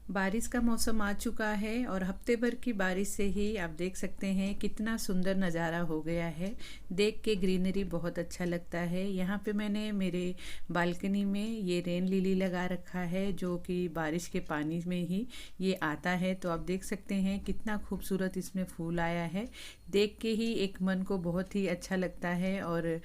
बारिश का मौसम आ चुका है और हफ्ते भर की बारिश से ही आप देख सकते हैं कितना सुंदर नज़ारा हो गया है। देख के ग्रीनरी बहुत अच्छा लगता है। यहाँ पे मैंने मेरे बालकनी में ये रेन लिली लगा रखा है जो कि बारिश के पानी में ही ये आता है। तो आप देख सकते हैं कितना खूबसूरत इसमें फूल आया है। देख के ही एक मन को बहुत ही अच्छा लगता है और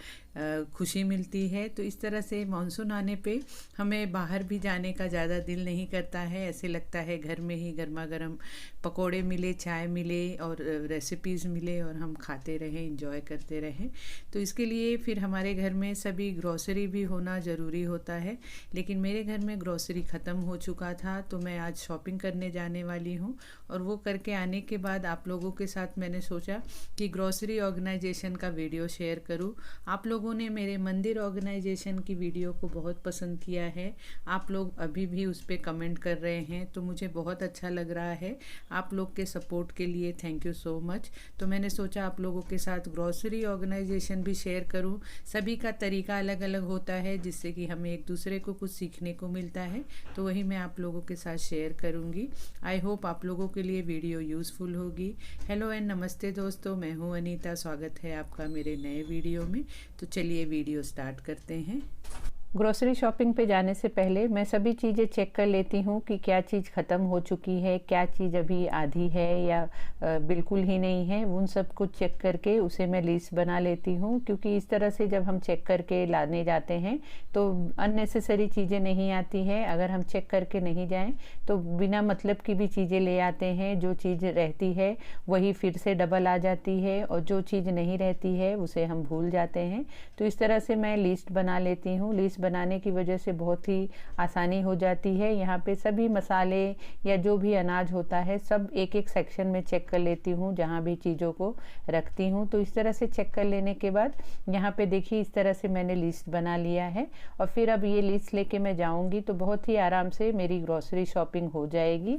खुशी मिलती है। तो इस तरह से मानसून आने पे हमें बाहर भी जाने का ज़्यादा दिल नहीं करता है। ऐसे लगता है घर में ही गर्मा गर्म पकोड़े मिले, चाय मिले और रेसिपीज़ मिले और हम खाते रहें, इंजॉय करते रहें। तो इसके लिए फिर हमारे घर में सभी ग्रोसरी भी होना ज़रूरी होता है। लेकिन मेरे घर में ग्रोसरी ख़त्म हो चुका था तो मैं आज शॉपिंग करने जाने वाली हूँ। और वो करके आने के बाद आप लोगों के साथ मैंने सोचा कि ग्रोसरी ऑर्गेनाइजेशन का वीडियो शेयर करूँ। आप लोगों ने मेरे मंदिर ऑर्गेनाइजेशन की वीडियो को बहुत पसंद किया है। आप लोग अभी भी उस पर कमेंट कर रहे हैं तो मुझे बहुत अच्छा लग रहा है। आप लोग के सपोर्ट के लिए थैंक यू सो मच। तो मैंने सोचा आप लोगों के साथ ग्रोसरी ऑर्गेनाइजेशन भी शेयर करूं। सभी का तरीका अलग अलग होता है जिससे कि हमें एक दूसरे को कुछ सीखने को मिलता है। तो वही मैं आप लोगों के साथ शेयर करूंगी। आई होप आप लोगों के लिए वीडियो यूज़फुल होगी। हेलो एंड नमस्ते दोस्तों, मैं हूं अनीता। स्वागत है आपका मेरे नए वीडियो में। तो चलिए वीडियो स्टार्ट करते हैं। ग्रोसरी शॉपिंग पे जाने से पहले मैं सभी चीज़ें चेक कर लेती हूँ कि क्या चीज़ ख़त्म हो चुकी है, क्या चीज़ अभी आधी है या बिल्कुल ही नहीं है। उन सब कुछ चेक करके उसे मैं लिस्ट बना लेती हूँ, क्योंकि इस तरह से जब हम चेक करके लाने जाते हैं तो अननेसेसरी चीज़ें नहीं आती हैं। अगर हम चेक करके नहीं जाएं तो बिना मतलब की भी चीज़ें ले आते हैं। जो चीज़ रहती है वही फिर से डबल आ जाती है और जो चीज़ नहीं रहती है उसे हम भूल जाते हैं। तो इस तरह से मैं लिस्ट बना लेती हूँ। लिस्ट बनाने की वजह से बहुत ही आसानी हो जाती है। यहाँ पे सभी मसाले या जो भी अनाज होता है सब एक एक सेक्शन में चेक कर लेती हूँ जहाँ भी चीज़ों को रखती हूँ। तो इस तरह से चेक कर लेने के बाद यहाँ पे देखिए इस तरह से मैंने लिस्ट बना लिया है। और फिर अब ये लिस्ट लेके मैं जाऊँगी तो बहुत ही आराम से मेरी ग्रोसरी शॉपिंग हो जाएगी।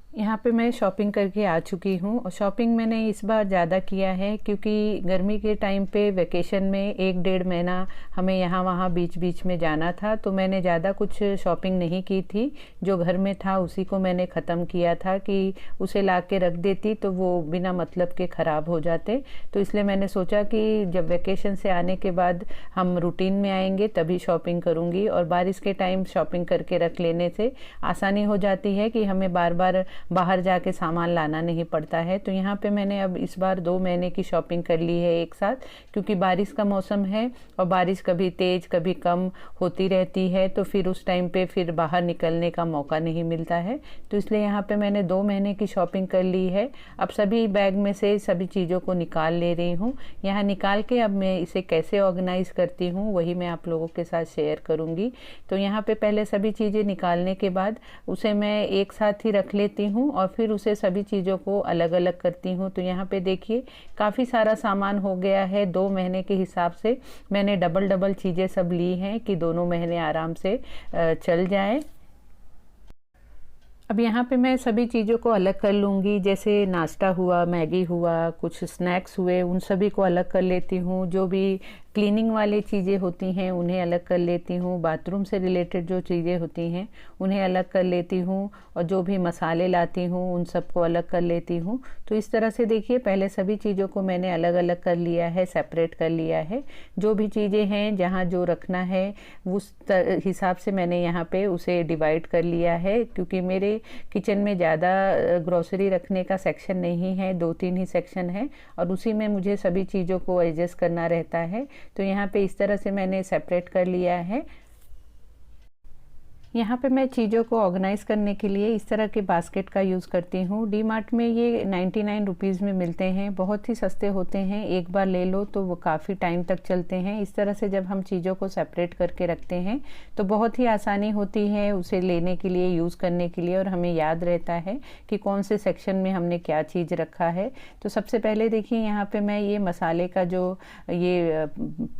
यहाँ पे मैं शॉपिंग करके आ चुकी हूँ और शॉपिंग मैंने इस बार ज़्यादा किया है क्योंकि गर्मी के टाइम पे वैकेशन में 1-1.5 महीना हमें यहाँ वहाँ बीच बीच में जाना था। तो मैंने ज़्यादा कुछ शॉपिंग नहीं की थी। जो घर में था उसी को मैंने ख़त्म किया था कि उसे ला के रख देती तो वो बिना मतलब के ख़राब हो जाते। तो इसलिए मैंने सोचा कि जब वैकेशन से आने के बाद हम रूटीन में आएंगे तभी शॉपिंग करूँगी। और बारिश के टाइम शॉपिंग करके रख लेने से आसानी हो जाती है कि हमें बार बार बाहर जाके सामान लाना नहीं पड़ता है। तो यहाँ पे मैंने अब इस बार 2 महीने की शॉपिंग कर ली है एक साथ, क्योंकि बारिश का मौसम है और बारिश कभी तेज़ कभी कम होती रहती है। तो फिर उस टाइम पे फिर बाहर निकलने का मौका नहीं मिलता है। तो इसलिए यहाँ पे मैंने 2 महीने की शॉपिंग कर ली है। अब सभी बैग में से सभी चीज़ों को निकाल ले रही हूँ। यहाँ निकाल के अब मैं इसे कैसे ऑर्गेनाइज़ करती हूँ वही मैं आप लोगों के साथ शेयर करूँगी। तो यहाँ पे पहले सभी चीज़ें निकालने के बाद उसे मैं एक साथ ही रख लेती हूँ और फिर उसे सभी चीज़ों को अलग अलग करती हूँ। तो यहाँ पे देखिए काफ़ी सारा सामान हो गया है। 2 महीने के हिसाब से मैंने डबल डबल चीज़ें सब ली हैं कि दोनों महीने आराम से चल जाएं। अब यहाँ पे मैं सभी चीज़ों को अलग कर लूँगी। जैसे नाश्ता हुआ, मैगी हुआ, कुछ स्नैक्स हुए, उन सभी को अलग कर लेती हूँ। जो भी क्लीनिंग वाली चीज़ें होती हैं उन्हें अलग कर लेती हूँ। बाथरूम से रिलेटेड जो चीज़ें होती हैं उन्हें अलग कर लेती हूँ और जो भी मसाले लाती हूँ उन सबको अलग कर लेती हूँ। तो इस तरह से देखिए पहले सभी चीज़ों को मैंने अलग अलग कर लिया है, सेपरेट कर लिया है। जो भी चीज़ें हैं जहाँ जो रखना है उस हिसाब से मैंने यहाँ पे उसे डिवाइड कर लिया है, क्योंकि मेरे किचन में ज़्यादा ग्रोसरी रखने का सेक्शन नहीं है, 2-3 ही सेक्शन है और उसी में मुझे सभी चीज़ों को एडजस्ट करना रहता है। तो यहाँ पे इस तरह से मैंने सेपरेट कर लिया है। यहाँ पे मैं चीज़ों को ऑर्गेनाइज़ करने के लिए इस तरह के बास्केट का यूज़ करती हूँ। डी मार्ट में ये 99 रुपीज़ में मिलते हैं, बहुत ही सस्ते होते हैं। एक बार ले लो तो वो काफ़ी टाइम तक चलते हैं। इस तरह से जब हम चीज़ों को सेपरेट करके रखते हैं तो बहुत ही आसानी होती है उसे लेने के लिए, यूज़ करने के लिए, और हमें याद रहता है कि कौन से सेक्शन में हमने क्या चीज़ रखा है। तो सबसे पहले देखिए यहाँ पर मैं ये मसाले का जो ये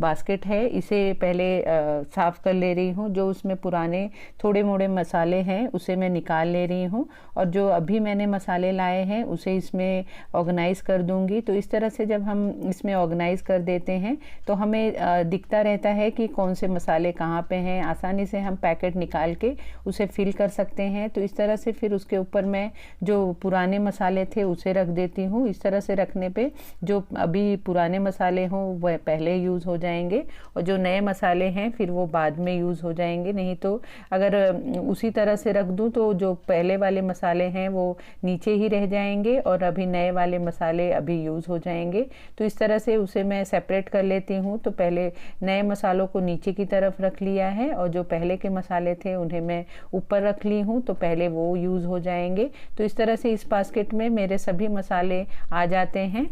बास्केट है इसे पहले साफ़ कर ले रही हूँ। जो उसमें पुराने थोड़े मोड़े मसाले हैं उसे मैं निकाल ले रही हूँ, और जो अभी मैंने मसाले लाए हैं उसे इसमें ऑर्गेनाइज़ कर दूँगी। तो इस तरह से जब हम इसमें ऑर्गेनाइज़ कर देते हैं तो हमें दिखता रहता है कि कौन से मसाले कहाँ पे हैं। आसानी से हम पैकेट निकाल के उसे फिल कर सकते हैं। तो इस तरह से फिर उसके ऊपर मैं जो पुराने मसाले थे उसे रख देती हूँ। इस तरह से रखने पे जो अभी पुराने मसाले हों वह पहले यूज़ हो जाएंगे, और जो नए मसाले हैं फिर वो बाद में यूज़ हो जाएंगे। नहीं तो अगर उसी तरह से रख दूँ तो जो पहले वाले मसाले हैं वो नीचे ही रह जाएंगे, और अभी नए वाले मसाले अभी यूज़ हो जाएंगे। तो इस तरह से उसे मैं सेपरेट कर लेती हूँ। तो पहले नए मसालों को नीचे की तरफ रख लिया है, और जो पहले के मसाले थे उन्हें मैं ऊपर रख ली हूँ, तो पहले वो यूज़ हो जाएंगे। तो इस तरह से इस बास्केट में मेरे सभी मसाले आ जाते हैं।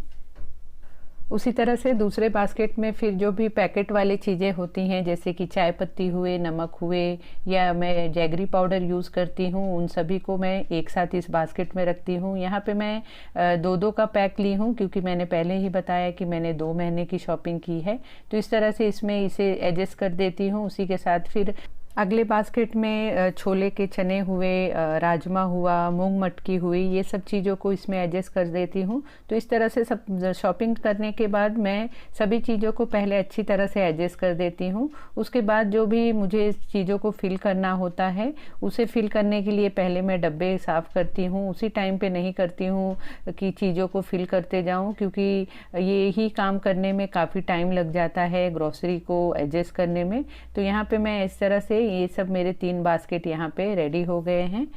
उसी तरह से दूसरे बास्केट में फिर जो भी पैकेट वाली चीज़ें होती हैं, जैसे कि चाय पत्ती हुए, नमक हुए, या मैं जैगरी पाउडर यूज़ करती हूँ, उन सभी को मैं एक साथ इस बास्केट में रखती हूँ। यहाँ पे मैं 2-2 का पैक ली हूँ, क्योंकि मैंने पहले ही बताया कि मैंने 2 महीने की शॉपिंग की है। तो इस तरह से इसमें इसे एडजस्ट कर देती हूँ। उसी के साथ फिर अगले बास्केट में छोले के चने हुए, राजमा हुआ, मूंग मटकी हुई, ये सब चीज़ों को इसमें एडजस्ट कर देती हूँ। तो इस तरह से सब शॉपिंग करने के बाद मैं सभी चीज़ों को पहले अच्छी तरह से एडजस्ट कर देती हूँ। उसके बाद जो भी मुझे चीज़ों को फिल करना होता है उसे फिल करने के लिए पहले मैं डब्बे साफ़ करती हूँ। उसी टाइम पे नहीं करती हूँ कि चीज़ों को फिल करते जाऊँ, क्योंकि ये ही काम करने में काफ़ी टाइम लग जाता है ग्रॉसरी को एडजस्ट करने में। तो यहाँ पे मैं इस तरह से ये सब मेरे 3 बास्केट यहाँ पे रेडी हो गए हैं।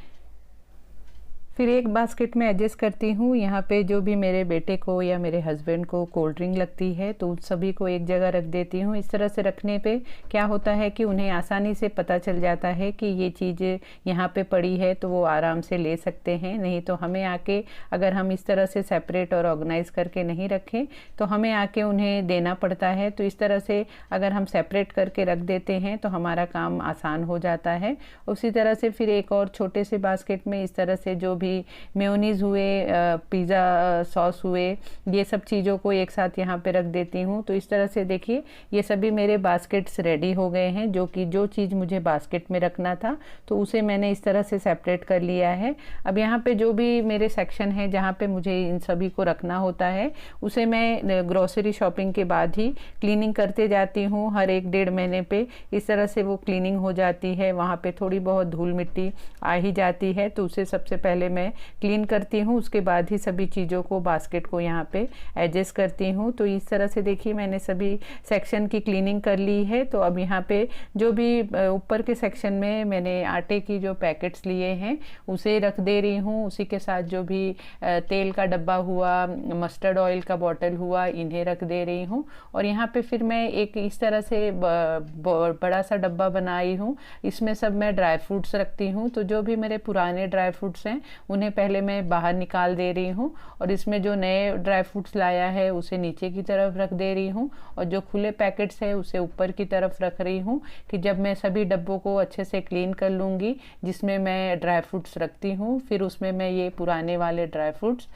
फिर एक बास्केट में एडजस्ट करती हूँ। यहाँ पे जो भी मेरे बेटे को या मेरे हस्बैंड को कोल्ड ड्रिंक लगती है तो उन सभी को एक जगह रख देती हूँ। इस तरह से रखने पे क्या होता है कि उन्हें आसानी से पता चल जाता है कि ये चीज़ यहाँ पे पड़ी है, तो वो आराम से ले सकते हैं। नहीं तो हमें आके अगर हम इस तरह से सेपरेट और ऑर्गेनाइज करके नहीं रखें तो हमें आके उन्हें देना पड़ता है। तो इस तरह से अगर हम सेपरेट करके रख देते हैं तो हमारा काम आसान हो जाता है। उसी तरह से फिर एक और छोटे से बास्केट में इस तरह से जो भी मेयोनीज हुए, पिज़्ज़ा सॉस हुए, ये सब चीज़ों को एक साथ यहाँ पे रख देती हूँ। तो इस तरह से देखिए ये सभी मेरे बास्केट्स रेडी हो गए हैं। जो चीज़ मुझे बास्केट में रखना था तो उसे मैंने इस तरह से सेपरेट कर लिया है। अब यहाँ पे जो भी मेरे सेक्शन है जहाँ पे मुझे इन सभी को रखना होता है उसे मैं ग्रॉसरी शॉपिंग के बाद ही क्लीनिंग करते जाती हूँ। हर 1-1.5 महीने पे इस तरह से वो क्लीनिंग हो जाती है। वहाँ पे थोड़ी बहुत धूल मिट्टी आ ही जाती है, तो उसे सबसे पहले मैं क्लीन करती हूँ। उसके बाद ही सभी चीज़ों को बास्केट को यहाँ पे एडजस्ट करती हूँ। तो इस तरह से देखिए मैंने सभी सेक्शन की क्लीनिंग कर ली है। तो अब यहाँ पे जो भी ऊपर के सेक्शन में मैंने आटे की जो पैकेट्स लिए हैं उसे रख दे रही हूँ। उसी के साथ जो भी तेल का डब्बा हुआ, मस्टर्ड ऑयल का बॉटल हुआ, इन्हें रख दे रही हूँ। और यहाँ पे फिर मैं एक इस तरह से बड़ा सा डब्बा बनाई हूँ। इसमें सब मैं ड्राई फ्रूट्स रखती हूँ। तो जो भी मेरे पुराने ड्राई फ्रूट्स हैं उन्हें पहले मैं बाहर निकाल दे रही हूँ, और इसमें जो नए ड्राई फ्रूट्स लाया है उसे नीचे की तरफ रख दे रही हूँ, और जो खुले पैकेट्स है उसे ऊपर की तरफ रख रही हूँ कि जब मैं सभी डब्बों को अच्छे से क्लीन कर लूँगी जिसमें मैं ड्राई फ्रूट्स रखती हूँ, फिर उसमें मैं ये पुराने वाले ड्राई फ्रूट्स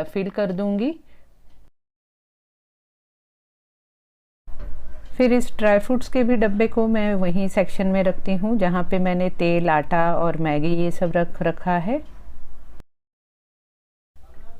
फिल कर दूँगी। फिर इस ड्राई फ्रूट्स के भी डब्बे को मैं वहीं सेक्शन में रखती हूँ जहाँ पे मैंने तेल, आटा और मैगी ये सब रखा है।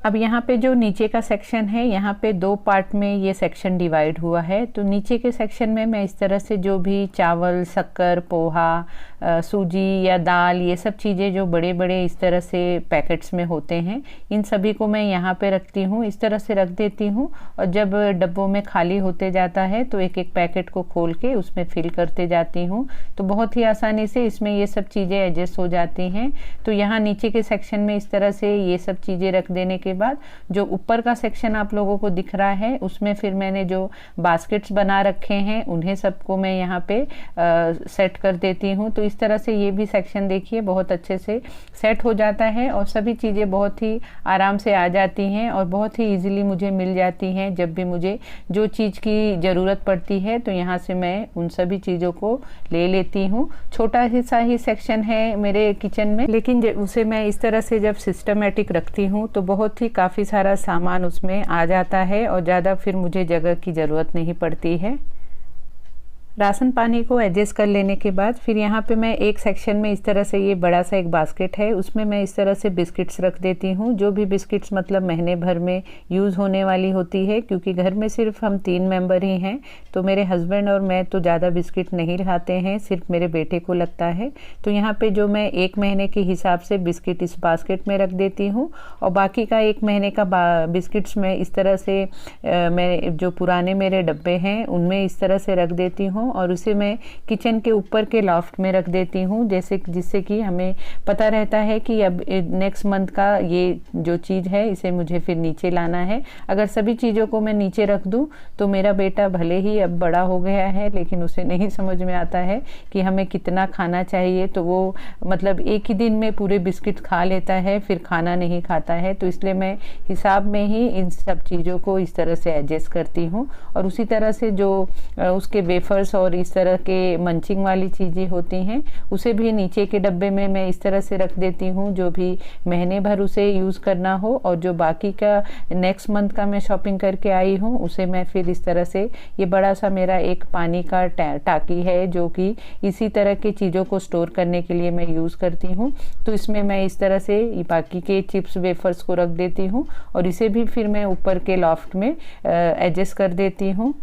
अब यहाँ पे जो नीचे का सेक्शन है यहाँ पे 2 पार्ट में ये सेक्शन डिवाइड हुआ है। तो नीचे के सेक्शन में मैं इस तरह से जो भी चावल, शक्कर, पोहा, सूजी या दाल, ये सब चीज़ें जो बड़े बड़े इस तरह से पैकेट्स में होते हैं इन सभी को मैं यहाँ पे रखती हूँ। इस तरह से रख देती हूँ, और जब डब्बों में खाली होते जाता है तो एक एक पैकेट को खोल के उसमें फिल करते जाती हूँ। तो बहुत ही आसानी से इसमें ये सब चीज़ें एडजस्ट हो जाती हैं। तो यहाँ नीचे के सेक्शन में इस तरह से ये सब चीज़ें रख देने के बाद जो ऊपर का सेक्शन आप लोगों को दिख रहा है उसमें फिर मैंने जो बास्केट्स बना रखे हैं उन्हें सबको मैं यहाँ पे सेट कर देती हूँ। तो इस तरह से ये भी सेक्शन देखिए बहुत अच्छे से सेट हो जाता है, और सभी चीज़ें बहुत ही आराम से आ जाती हैं और बहुत ही ईजिली मुझे मिल जाती हैं। जब भी मुझे जो चीज़ की ज़रूरत पड़ती है तो यहाँ से मैं उन सभी चीज़ों को ले लेती हूँ। छोटा सा ही सेक्शन है मेरे किचन में, लेकिन उसे मैं इस तरह से जब सिस्टमेटिक रखती हूँ तो बहुत ही काफ़ी सारा सामान उसमें आ जाता है और ज़्यादा फिर मुझे जगह की ज़रूरत नहीं पड़ती है। राशन पानी को एडजस्ट कर लेने के बाद फिर यहाँ पे मैं एक सेक्शन में इस तरह से ये बड़ा सा एक बास्केट है, उसमें मैं इस तरह से बिस्किट्स रख देती हूँ। जो भी बिस्किट्स मतलब महीने भर में यूज़ होने वाली होती है, क्योंकि घर में सिर्फ हम 3 मेंबर ही हैं, तो मेरे हस्बैंड और मैं तो ज़्यादा बिस्किट नहीं खाते हैं, सिर्फ मेरे बेटे को लगता है। तो यहाँ पे जो मैं 1 महीने के हिसाब से बिस्किट इस बास्केट में रख देती हूँ और बाकी का 1 महीने का बिस्किट्स में इस तरह से मैं जो पुराने मेरे डब्बे हैं उनमें इस तरह से रख देती हूँ और उसे मैं किचन के ऊपर के लॉफ्ट में रख देती हूँ, जिससे कि हमें पता रहता है कि अब नेक्स्ट मंथ का ये जो चीज़ है इसे मुझे फिर नीचे लाना है। अगर सभी चीज़ों को मैं नीचे रख दूँ तो मेरा बेटा भले ही अब बड़ा हो गया है लेकिन उसे नहीं समझ में आता है कि हमें कितना खाना चाहिए, तो वो मतलब एक ही दिन में पूरे बिस्किट खा लेता है, फिर खाना नहीं खाता है। तो इसलिए मैं हिसाब में ही इन सब चीज़ों को इस तरह से एडजस्ट करती हूँ। और उसी तरह से जो उसके वेफर्स और इस तरह के मंचिंग वाली चीज़ें होती हैं उसे भी नीचे के डब्बे में मैं इस तरह से रख देती हूँ, जो भी महीने भर उसे यूज़ करना हो, और जो बाकी का नेक्स्ट मंथ का मैं शॉपिंग करके आई हूँ उसे मैं फिर इस तरह से, ये बड़ा सा मेरा एक पानी का टाकी है जो कि इसी तरह की चीज़ों को स्टोर करने के लिए मैं यूज़ करती हूँ। तो इसमें मैं इस तरह से बाकी के चिप्स वेफर्स को रख देती हूँ और इसे भी फिर मैं ऊपर के लॉफ्ट में एडजस्ट कर देती हूँ।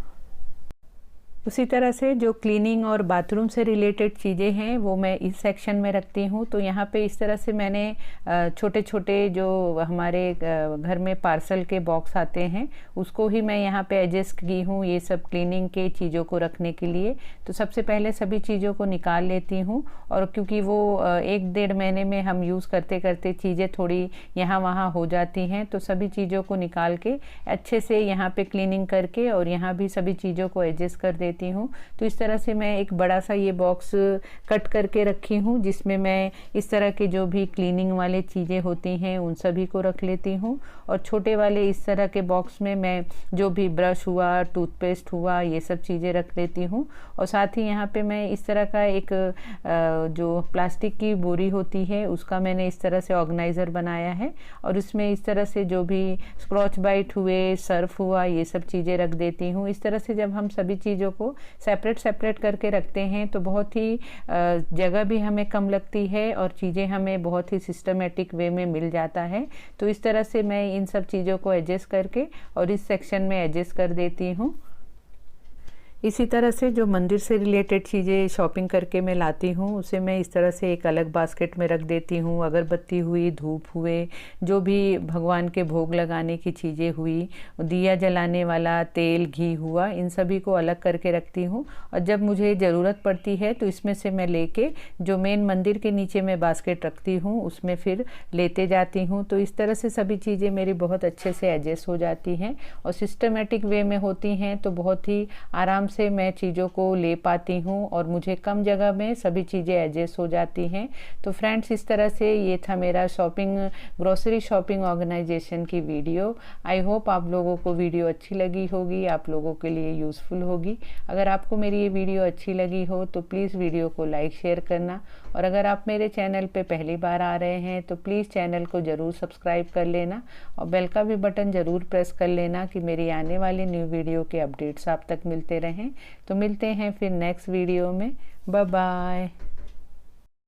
उसी तरह से जो क्लीनिंग और बाथरूम से रिलेटेड चीज़ें हैं वो मैं इस सेक्शन में रखती हूँ। तो यहाँ पे इस तरह से मैंने छोटे छोटे जो हमारे घर में पार्सल के बॉक्स आते हैं उसको ही मैं यहाँ पे एडजस्ट की हूँ ये सब क्लीनिंग के चीज़ों को रखने के लिए। तो सबसे पहले सभी चीज़ों को निकाल लेती हूँ, और क्योंकि वो 1-1.5 महीने में हम यूज़ करते करते चीज़ें थोड़ी यहाँ वहाँ हो जाती हैं, तो सभी चीज़ों को निकाल के अच्छे से यहाँ पे क्लीनिंग करके और यहाँ भी सभी चीज़ों को एडजस्ट कर देती हूँ। तो इस तरह से मैं एक बड़ा सा ये बॉक्स कट करके रखी हूँ जिसमें मैं इस तरह के जो भी क्लीनिंग वाले चीज़ें होती हैं उन सभी को रख लेती हूँ, और छोटे वाले इस तरह के बॉक्स में मैं जो भी ब्रश हुआ, टूथपेस्ट हुआ, ये सब चीज़ें रख लेती हूँ। और साथ ही यहाँ पे मैं इस तरह का एक जो प्लास्टिक की बोरी होती है उसका मैंने इस तरह से ऑर्गेनाइज़र बनाया है, और इसमें इस तरह से जो भी स्क्रॉच बाइट हुए, सर्फ हुआ, ये सब चीज़ें रख देती हूँ। इस तरह से जब हम सभी चीज़ों को सेपरेट करके रखते हैं तो बहुत ही जगह भी हमें कम लगती है और चीज़ें हमें बहुत ही सिस्टमेटिक वे में मिल जाता है। तो इस तरह से मैं इन सब चीज़ों को एडजस्ट करके और इस सेक्शन में एडजस्ट कर देती हूँ। इसी तरह से जो मंदिर से रिलेटेड चीज़ें शॉपिंग करके मैं लाती हूँ उसे मैं इस तरह से एक अलग बास्केट में रख देती हूँ। अगरबत्ती हुई, धूप हुए, जो भी भगवान के भोग लगाने की चीज़ें हुई, दिया जलाने वाला तेल, घी हुआ, इन सभी को अलग करके रखती हूँ। और जब मुझे ज़रूरत पड़ती है तो इसमें से मैं लेके जो मेन मंदिर के नीचे मैं बास्केट रखती हूँ उसमें फिर लेते जाती हूँ। तो इस तरह से सभी चीज़ें मेरी बहुत अच्छे से एडजस्ट हो जाती हैं और सिस्टमेटिक वे में होती हैं, तो बहुत ही आराम से मैं चीज़ों को ले पाती हूँ और मुझे कम जगह में सभी चीज़ें एडजस्ट हो जाती हैं। तो फ्रेंड्स, इस तरह से ये था मेरा ग्रोसरी शॉपिंग ऑर्गेनाइजेशन की वीडियो। आई होप आप लोगों को वीडियो अच्छी लगी होगी, आप लोगों के लिए यूज़फुल होगी। अगर आपको मेरी ये वीडियो अच्छी लगी हो तो प्लीज़ वीडियो को लाइक शेयर करना, और अगर आप मेरे चैनल पे पहली बार आ रहे हैं तो प्लीज़ चैनल को ज़रूर सब्सक्राइब कर लेना और बेल का भी बटन ज़रूर प्रेस कर लेना कि मेरी आने वाली न्यू वीडियो के अपडेट्स आप तक मिलते रहें। तो मिलते हैं फिर नेक्स्ट वीडियो में। Bye bye.